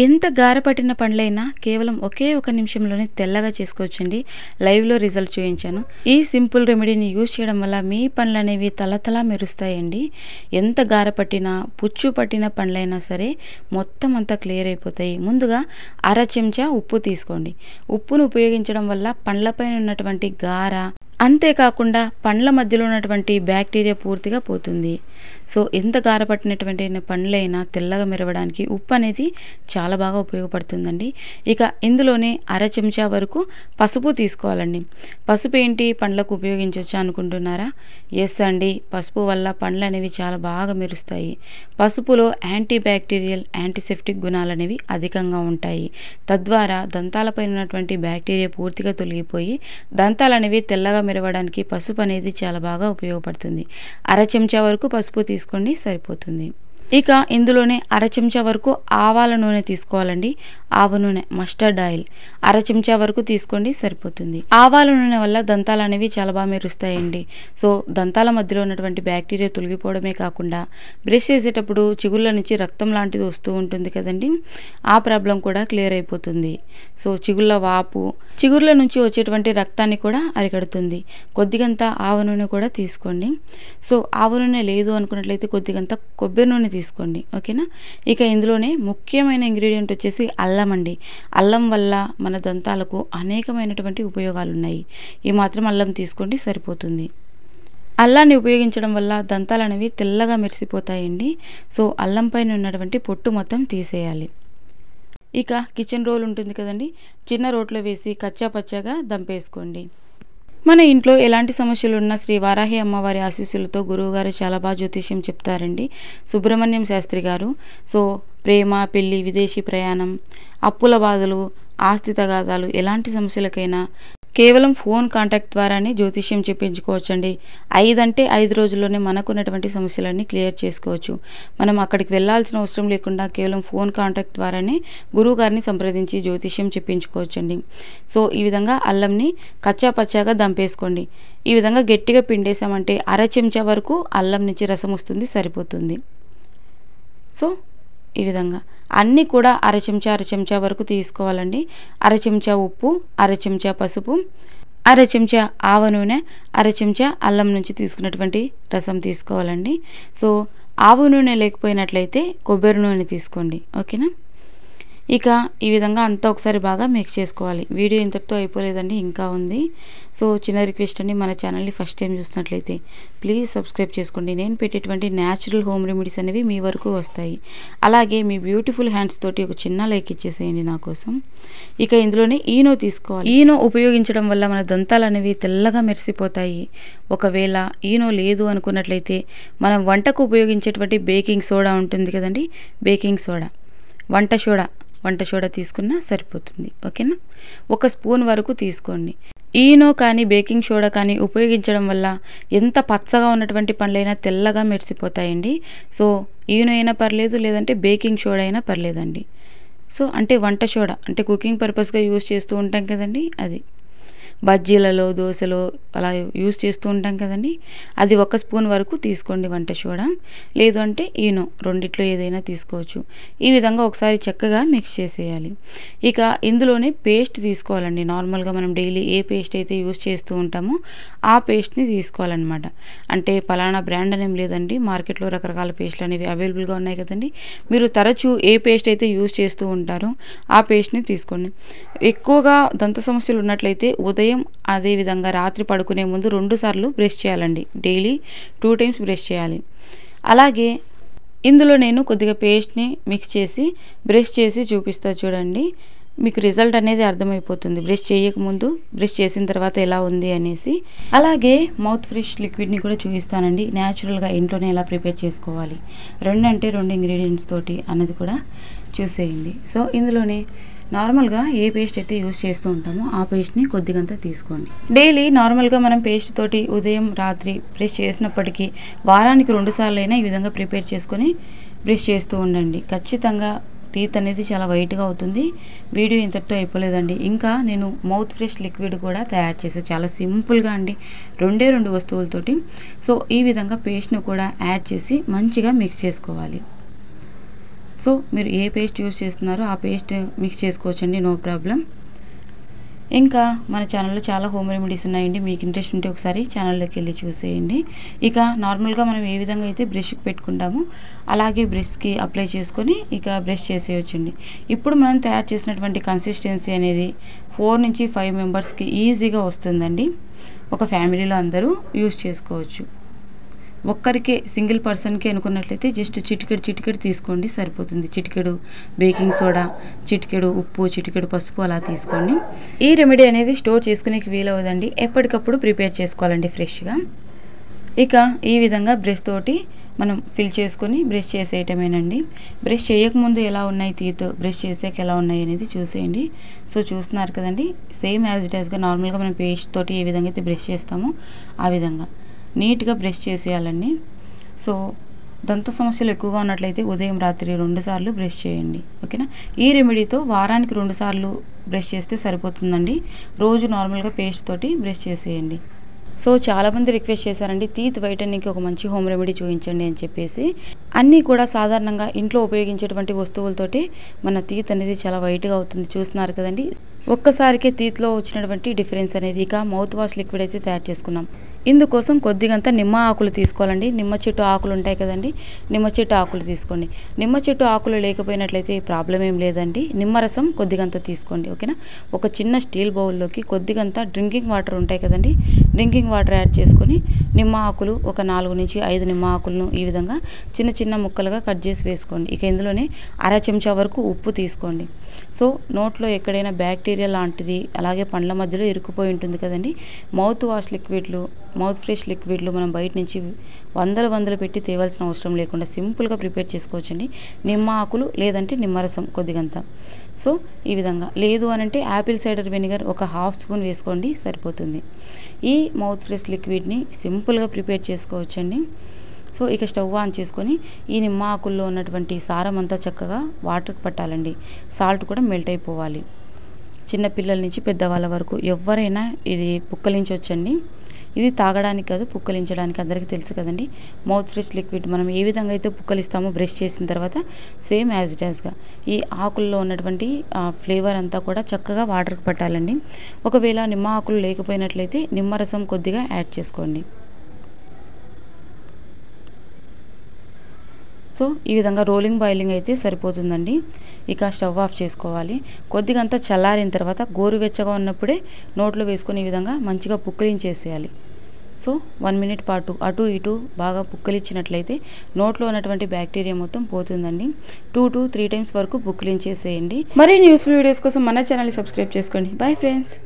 ఎంత గారపట్టిన పండ్లైనా కేవలం ఒకే ఒక నిమిషంలోనే తెల్లగా చేసుకోవచ్చండి. లైవ్‌లో రిజల్ట్ చూయించాను. ఈ సింపుల్ రెమెడీని యూజ్ చేయడం వల్ల మీ పండ్లనేవి తళతళ మెరుస్తాయండి. ఎంత గారపట్టిన, పుచ్చు పట్టిన పండ్లైనా సరే మొత్తం అంతా క్లియర్ అయిపోతాయి. ముందుగా అర చెంచా ఉప్పు తీసుకోండి. ఉప్పును ఉపయోగించడం వల్ల పండ్లపైన ఉన్నటువంటి గార, అంతేకాకుండా పండ్ల మధ్యలో ఉన్నటువంటి బ్యాక్టీరియా పూర్తిగా పోతుంది. సో ఎంత గారపట్టినటువంటి పండ్లైనా తెల్లగా మెరవడానికి ఉప్పు అనేది చాలా బాగా ఉపయోగపడుతుందండి. ఇక ఇందులోనే అర చెంచా వరకు పసుపు తీసుకోవాలండి. పసుపు ఏంటి, పండ్లకు ఉపయోగించవచ్చా అనుకుంటున్నారా? ఎస్ అండి, పసుపు వల్ల పండ్లు అనేవి చాలా బాగా మెరుస్తాయి. పసుపులో యాంటీ బ్యాక్టీరియల్, యాంటీసెప్టిక్ గుణాలు అనేవి అధికంగా ఉంటాయి. తద్వారా దంతాలపైన ఉన్నటువంటి బ్యాక్టీరియా పూర్తిగా తొలగిపోయి దంతాలు అనేవి తెల్లగా మెరవడానికి పసుపు అనేది చాలా బాగా ఉపయోగపడుతుంది. అర చెంచా వరకు పసుపు తీసుకోండి, సరిపోతుంది. ఇక ఇందులోనే అర చెంచా వరకు ఆవాల నూనె తీసుకోవాలండి. ఆవ నూనె, మస్టర్డ్ ఆయిల్ అర చెంచా వరకు తీసుకోండి, సరిపోతుంది. ఆవాల నూనె వల్ల దంతాలు అనేవి చాలా బాగా మెరుస్తాయండి. సో దంతాల మధ్యలో ఉన్నటువంటి బ్యాక్టీరియా తొలగిపోవడమే కాకుండా బ్రష్ చేసేటప్పుడు చిగుళ్ళ నుంచి రక్తం లాంటిది వస్తూ ఉంటుంది కదండి, ఆ ప్రాబ్లం కూడా క్లియర్ అయిపోతుంది. సో చిగుళ్ళ వాపు, చిగుర్ల నుంచి వచ్చేటువంటి రక్తాన్ని కూడా అరికడుతుంది. కొద్దిగంత ఆవ నూనె కూడా తీసుకోండి. సో ఆవ నూనె లేదు అనుకున్నట్లయితే కొద్దిగంత కొబ్బరి నూనె తీసుకోండి, ఓకేనా. ఇక ఇందులోనే ముఖ్యమైన ఇంగ్రీడియంట్ వచ్చేసి అల్లం అండి. అల్లం వల్ల మన దంతాలకు అనేకమైనటువంటి ఉపయోగాలు ఉన్నాయి. ఈ మాత్రం అల్లం తీసుకోండి, సరిపోతుంది. అల్లాన్ని ఉపయోగించడం వల్ల దంతాలు అనేవి తెల్లగా మెరిసిపోతాయండి. సో అల్లం పైన ఉన్నటువంటి పొట్టు మొత్తం తీసేయాలి. ఇక కిచెన్ రోల్ ఉంటుంది కదండి, చిన్న రోట్లో వేసి కచ్చా పచ్చాగా దంపేసుకోండి. మన ఇంట్లో ఎలాంటి సమస్యలు ఉన్నా శ్రీ వారాహి అమ్మవారి ఆశీస్సులతో గురువుగారు చాలా బాగా జ్యోతిష్యం చెప్తారండి, సుబ్రహ్మణ్యం శాస్త్రి గారు. సో ప్రేమ, పెళ్లి, విదేశీ ప్రయాణం, అప్పుల బాధలు, ఆస్తి తగాదాలు, ఎలాంటి సమస్యలకైనా కేవలం ఫోన్ కాంటాక్ట్ ద్వారానే జ్యోతిష్యం చెప్పించుకోవచ్చండి. 5 అంటే 5 రోజుల్లోనే మనకున్నటువంటి సమస్యలన్నీ క్లియర్ చేసుకోవచ్చు. మనం అక్కడికి వెళ్ళాల్సిన అవసరం లేకుండా కేవలం ఫోన్ కాంటాక్ట్ ద్వారానే గురువుగారిని సంప్రదించి జ్యోతిష్యం చెప్పించుకోవచ్చండి. సో ఈ విధంగా అల్లంని కచ్చా పచ్చాగా దంపేసుకోండి. ఈ విధంగా గట్టిగా పిండేసామంటే అర చెంచా వరకు అల్లం నుంచి రసం వస్తుంది, సరిపోతుంది. సో ఈ విధంగా అన్నీ కూడా అర చెంచా వరకు తీసుకోవాలండి. అర చెంచా ఉప్పు, అర చెంచా పసుపు, అర చెంచా ఆవ నూనె, అర చెంచా అల్లం నుంచి తీసుకున్నటువంటి రసం తీసుకోవాలండి. సో ఆవ నూనె లేకపోయినట్లయితే కొబ్బరి నూనె తీసుకోండి, ఓకేనా. ఇక ఈ విధంగా అంతా ఒకసారి బాగా మిక్స్ చేసుకోవాలి. వీడియో ఇంతటితో అయిపోలేదండి, ఇంకా ఉంది. సో చిన్న రిక్వెస్ట్ అండి, మన ఛానల్ని ఫస్ట్ టైం చూసినట్లయితే ప్లీజ్ సబ్స్క్రైబ్ చేసుకోండి. నేను పెట్టేటువంటి న్యాచురల్ హోమ్ రెమెడీస్ అనేవి మీ వరకు వస్తాయి. అలాగే మీ బ్యూటిఫుల్ హ్యాండ్స్ తోటి ఒక చిన్న లైక్ ఇచ్చేసేయండి నా కోసం. ఇక ఇందులోనే ఈనో తీసుకోవాలి. ఈనో ఉపయోగించడం వల్ల మన దంతాలు అనేవి తెల్లగా మెరిసిపోతాయి. ఒకవేళ ఈనో లేదు అనుకున్నట్లయితే మనం వంటకు ఉపయోగించేటువంటి బేకింగ్ సోడా ఉంటుంది కదండి, బేకింగ్ సోడా, వంట సోడా తీసుకున్నా సరిపోతుంది, ఓకేనా. 1 స్పూన్ వరకు తీసుకోండి. ఈనో కానీ బేకింగ్ సోడా కానీ ఉపయోగించడం వల్ల ఎంత పచ్చగా ఉన్నటువంటి పండ్లైనా తెల్లగా మెరిసిపోతాయండి. సో ఈనో అయినా పర్లేదు, లేదంటే బేకింగ్ సోడా అయినా పర్లేదండి. సో అంటే వంట సోడా అంటే కుకింగ్ పర్పస్గా యూజ్ చేస్తూ ఉంటాం కదండి, అది బజ్జీలలో, దోశలో అలా యూజ్ చేస్తూ ఉంటాం కదండి, అది 1 స్పూన్ వరకు తీసుకోండి వంట సోడా. లేదు అంటే ఈనో, రెండిట్లో ఏదైనా తీసుకోవచ్చు. ఈ విధంగా ఒకసారి చక్కగా మిక్స్ చేసేయాలి. ఇక ఇందులోనే పేస్ట్ తీసుకోవాలండి. నార్మల్గా మనం డైలీ ఏ పేస్ట్ అయితే యూజ్ చేస్తూ ఉంటామో ఆ పేస్ట్ని తీసుకోవాలన్నమాట. అంటే పలానా బ్రాండ్ అనేం లేదండి, మార్కెట్లో రకరకాల పేస్ట్లు అనేవి అవైలబుల్గా ఉన్నాయి కదండి. మీరు తరచూ ఏ పేస్ట్ అయితే యూజ్ చేస్తూ ఉంటారో ఆ పేస్ట్ని తీసుకోండి. ఎక్కువగా దంత సమస్యలు ఉన్నట్లయితే ఉదయం అదేవిధంగా రాత్రి పడుకునే ముందు 2 సార్లు బ్రష్ చేయాలండి. డైలీ 2 టైమ్స్ బ్రష్ చేయాలి. అలాగే ఇందులో నేను కొద్దిగా పేస్ట్ని మిక్స్ చేసి బ్రష్ చేసి చూపిస్తా చూడండి, మీకు రిజల్ట్ అనేది అర్థమైపోతుంది. బ్రష్ చేయకముందు, బ్రష్ చేసిన తర్వాత ఎలా ఉంది అనేసి. అలాగే మౌత్ ఫ్రెష్ లిక్విడ్ని కూడా చూపిస్తానండి, న్యాచురల్గా ఇంట్లోనే ఎలా ప్రిపేర్ చేసుకోవాలి. 2 ఇంగ్రీడియంట్స్ తోటి అన్నది కూడా చూసేయండి. సో ఇందులోనే నార్మల్గా ఏ పేస్ట్ అయితే యూజ్ చేస్తూ ఉంటామో ఆ పేస్ట్ని కొద్దిగంతా తీసుకోండి. డైలీ నార్మల్గా మనం పేస్ట్ తోటి ఉదయం రాత్రి బ్రష్ చేసినప్పటికీ వారానికి 2 సార్లు అయినా ఈ విధంగా ప్రిపేర్ చేసుకొని బ్రష్ చేస్తూ ఉండండి. ఖచ్చితంగా టీత్ అనేది చాలా వైట్గా అవుతుంది. వీడియో ఇంతటితో అయిపోలేదండి, ఇంకా నేను మౌత్ ఫ్రెష్ లిక్విడ్ కూడా తయారు చేసాను, చాలా సింపుల్గా అండి, 2 వస్తువులతోటి. సో ఈ విధంగా పేస్ట్ను కూడా యాడ్ చేసి మంచిగా మిక్స్ చేసుకోవాలి. సో మీరు ఏ పేస్ట్ యూస్ చేస్తున్నారో ఆ పేస్ట్ మిక్స్ చేసుకోవచ్చండి, నో ప్రాబ్లం. ఇంకా మన ఛానల్లో చాలా హోమ్ రెమెడీస్ ఉన్నాయండి, మీకు ఇంట్రెస్ట్ ఉంటే ఒకసారి ఛానల్లోకి వెళ్ళి చూసేయండి. ఇక నార్మల్గా మనం ఏ విధంగా అయితే బ్రష్కి పెట్టుకుంటామో అలాగే బ్రష్కి అప్లై చేసుకొని ఇక బ్రష్ చేసేయచ్చండి. ఇప్పుడు మనం తయారు చేసినటువంటి కన్సిస్టెన్సీ అనేది 4 నుంచి 5 మెంబర్స్కి ఈజీగా వస్తుందండి. ఒక ఫ్యామిలీలో అందరూ యూస్ చేసుకోవచ్చు. ఒక్కరికే సింగిల్ పర్సన్కి అనుకున్నట్లయితే జస్ట్ చిటికెడు తీసుకోండి, సరిపోతుంది. చిటికెడు బేకింగ్ సోడా, చిటికెడు ఉప్పు, చిటికెడు పసుపు అలా తీసుకోండి. ఈ రెమెడీ అనేది స్టోర్ చేసుకునేకి వీలవదండి, ఎప్పటికప్పుడు ప్రిపేర్ చేసుకోవాలండి ఫ్రెష్గా. ఇక ఈ విధంగా బ్రష్ తోటి మనం ఫిల్ చేసుకొని బ్రష్ చేసేయటమేనండి. బ్రష్ చేయకముందు ఎలా ఉన్నాయి టీత్, బ్రష్ చేసాక ఎలా ఉన్నాయి అనేది చూసేయండి. సో చూస్తున్నారు కదండి, సేమ్ యాజ్ ఇట్ యాజ్గా నార్మల్గా మనం పేస్ట్ తోటి ఏ విధంగా అయితే బ్రష్ చేస్తామో ఆ విధంగా నీట్గా బ్రష్ చేసేయాలండి. సో దంత సమస్యలు ఎక్కువగా ఉన్నట్లయితే ఉదయం రాత్రి 2 సార్లు బ్రష్ చేయండి, ఓకేనా. ఈ రెమెడీతో వారానికి 2 సార్లు బ్రష్ చేస్తే సరిపోతుందండి. రోజు నార్మల్గా పేస్ట్ తోటి బ్రష్ చేసేయండి. సో చాలామంది రిక్వెస్ట్ చేశారండి, టీత్ వైటనింగ్కి ఒక మంచి హోమ్ రెమెడీ చూపించండి అని చెప్పేసి. అన్నీ కూడా సాధారణంగా ఇంట్లో ఉపయోగించేటువంటి వస్తువులతోటి మన టీత్ అనేది చాలా వైట్గా అవుతుంది, చూస్తున్నారు కదండి. ఒక్కసారికే టీత్లో వచ్చినటువంటి డిఫరెన్స్ అనేది. ఇక మౌత్ వాష్ లిక్విడ్ అయితే తయారు చేసుకున్నాం. ఇందుకోసం కొద్దిగంత నిమ్మ ఆకులు తీసుకోవాలండి. నిమ్మ చెట్టు ఆకులు ఉంటాయి కదండి, నిమ్మ చెట్టు ఆకులు తీసుకోండి. నిమ్మ చెట్టు ఆకులు లేకపోయినట్లయితే ప్రాబ్లం ఏం లేదండి, నిమ్మరసం కొద్దిగంత తీసుకోండి, ఓకేనా. ఒక చిన్న స్టీల్ బౌల్లోకి కొద్దిగంత డ్రింకింగ్ వాటర్ ఉంటాయి కదండి, డ్రింకింగ్ వాటర్ యాడ్ చేసుకొని నిమ్మ ఆకులు ఒక 4 నుంచి 5 నిమ్మ ఆకులను ఈ విధంగా చిన్న చిన్న ముక్కలుగా కట్ చేసి వేసుకోండి. ఇక ఇందులోనే 1/2 చెంచా వరకు ఉప్పు తీసుకోండి. సో నోట్లో ఎక్కడైనా బ్యాక్టీరియా లాంటిది అలాగే పండ్ల మధ్యలో ఇరుక్కుపోయి ఉంటుంది కదండి, మౌత్ వాష్ లిక్విడ్లు, మౌత్ ఫ్రెష్ లిక్విడ్లు మనం బయట నుంచి వందలు పెట్టి తేవాల్సిన అవసరం లేకుండా సింపుల్గా ప్రిపేర్ చేసుకోవచ్చండి. నిమ్మ ఆకులు లేదంటే నిమ్మరసం కొద్దిగంత. సో ఈ విధంగా లేదు అనంటే యాపిల్ సైడర్ వెనిగర్ ఒక 1/2 స్పూన్ వేసుకోండి, సరిపోతుంది. ఈ మౌత్ ఫ్రెష్ లిక్విడ్ని సింపుల్గా ప్రిపేర్ చేసుకోవచ్చండి. సో ఇక స్టవ్ ఆన్ చేసుకొని ఈ నిమ్మ ఆకుల్లో ఉన్నటువంటి సారం అంతా చక్కగా వాటర్కి పట్టాలండి. సాల్ట్ కూడా మెల్ట్ అయిపోవాలి. చిన్నపిల్లల నుంచి పెద్దవాళ్ళ వరకు ఎవరైనా ఇది పుక్కలించవచ్చండి. ఇది తాగడానికి కాదు, పుక్కలించడానికి, అందరికీ తెలుసు కదండి. మౌత్ ఫ్రెష్ లిక్విడ్ మనం ఏ విధంగా అయితే పుక్కలిస్తామో బ్రష్ చేసిన తర్వాత సేమ్ యాజ్ ఇట్ యాజ్గా ఈ ఆకుల్లో ఉన్నటువంటి ఫ్లేవర్ అంతా కూడా చక్కగా వాటర్కి పట్టాలండి. ఒకవేళ నిమ్మ ఆకులు లేకపోయినట్లయితే నిమ్మరసం కొద్దిగా యాడ్ చేసుకోండి. సో ఈ విధంగా రోలింగ్ బాయిలింగ్ అయితే సరిపోతుందండి. ఇక స్టవ్ ఆఫ్ చేసుకోవాలి. కొద్దిగంతా చల్లారిన తర్వాత గోరువెచ్చగా ఉన్నప్పుడే నోట్లో వేసుకొని ఈ విధంగా మంచిగా పుక్కిలించేసేయాలి. సో 1 మినిట్ పాటు అటు ఇటు బాగా పుక్కిలిచ్చినట్లయితే నోట్లో ఉన్నటువంటి బ్యాక్టీరియా మొత్తం పోతుందండి. 2 to 3 టైమ్స్ వరకు పుక్కిలించేసేయండి. మరిన్ని యూస్ఫుల్ వీడియోస్ కోసం మన ఛానల్ని సబ్స్క్రైబ్ చేసుకోండి. Bye friends.